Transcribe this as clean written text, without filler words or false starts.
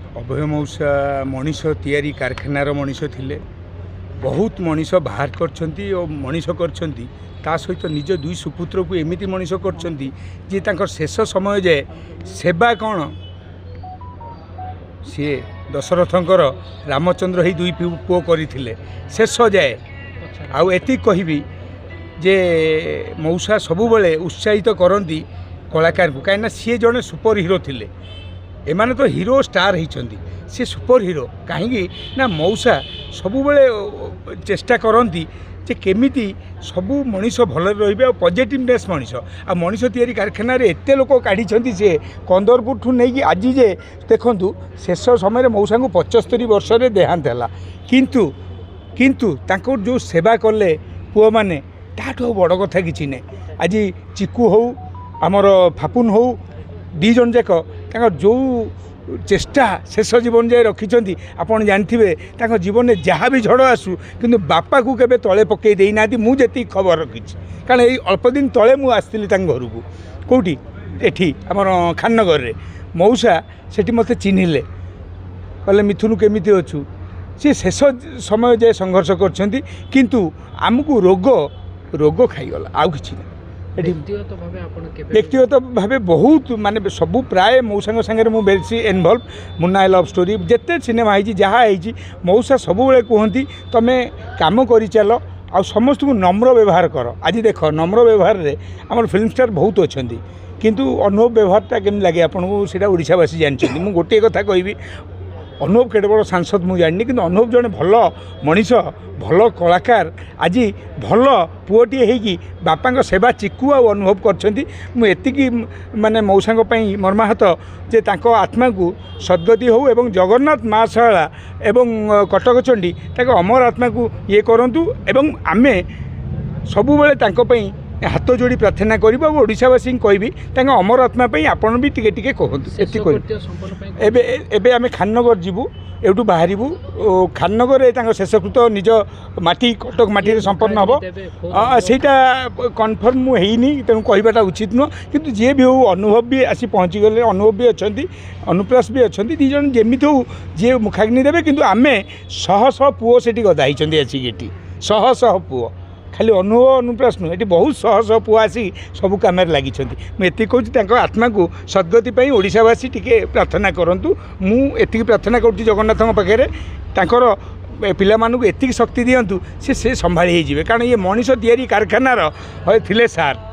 अभय मौसा मनीष तैयारी कारखानार मनीष थिले बहुत मनीष बाहर करछंती और मनीष करछंती ता सहित निज दुई सुपुत्र को एमिति मनीष करछंती जे तांकर शेष समय जाए सेवा कौन सी दशरथंकर रामचंद्र ही दुई पुओ करथिले शेष जाए आउ एति कहबी जे मौसा सबुबले उत्साहित करती कलाकार को कहीं सी जड़े सुपर हिरो थिले एमाने तो हिरो स्टार होती सी सुपर हिरो कहीं ना मौसा सबुबले चेष्टा करती जे केमिति सबू मनीष भल रे पॉजिटिवनेस मनीष आ मनीष तैयारी कारखाना एत लोक काढ़ी से कंदरपुर ठू नहीं आज जे देखु शेष समय मौसा को 75 वर्ष देहांत है किंतु किंतु तांको जो सेवा कले पुओ माने ताठू बड़ कथा किसी ना आज चिकू हो आमर फापुन हो दी जन जाक जो चेष्टा शेष जीवन जाए रखिंट आपड़ जानते जीवन में जहाँ भी झड़ आसू किंतु बापा को केबे तले पकई देना मुझे खबर रखी कारण ये अल्प दिन तले मुझे आसती घर को कौटी एठी आमर खाननगर रे मौसा सेठी मत चिन्हिले कहले मिथुन केमिति अच्छु सी शेष समय जाए संघर्ष करछंती किंतु आमको रोग रोग खाईगला आउ किछि ना व्यक्तिगत भाव बहुत माने सबू प्राय मौसा सागर मुझे इनवल्व मुन्ना लव स्टोरी जिते सिनेमा होती जहाँ होती मौसा सब बेले कहती तुम्हें कम कर चल आ समस्त को नम्र व्यवहार कर आज देख नम्र व्यवहार रे आम फिल्म स्टार बहुत अच्छा किंतु अनुभव व्यवहारटा केमी लगे आपको सीटा ओडावासी जानते मुझे गोटे कथा कहबी अनुभव केटे बड़ सांसद मुझे जानी कि अनुभव जड़े भल मनीष भल कलाकार आज भल पुओटे होगी बापा सेवा चिकू आ अनुभव करती माने मौसा मर्माहत जे तांको आत्मा को सद्गति हो एवं जगन्नाथ महाशाला एवं कटक चंडी ताको अमर आत्मा को ये करंतु एवं आमे सबुबले तांको पई हाथ जोड़ी प्रार्थना कर ओडावासी कहबी अमर आत्मा आपड़ भी टिके टिके कहतु एबे आमे खाननगर जीवु एवटू बाहर खाननगर शेषकृत निज माटी कटक माटी संपन्न हम सेटा कन्फर्म होनी तेणु कहवाटा उचित नुह कि जी भी हो अनुभव भी आसी पहुँची गले अनुभव भी अच्छा अनुप्रास भी अच्छा दी जन जमी हो जी मुखाग्नि देवे कि आमे शह शह पुओ से गदा आसिक शह शह पुओ खाली अनुभव अनुप्रास नुह ये बहुत शह शह पुआ आसी सबू कम लगी मुझे कहूँ आत्मा को सद्गति ओडावासी टिके प्रार्थना करूँ मुझे प्रार्थना करुँच जगन्नाथ पाखे पिला मानू एतिक शक्ति दिंतु से संभाली कारण ये मनीष तैयारी कारखानार थिले सार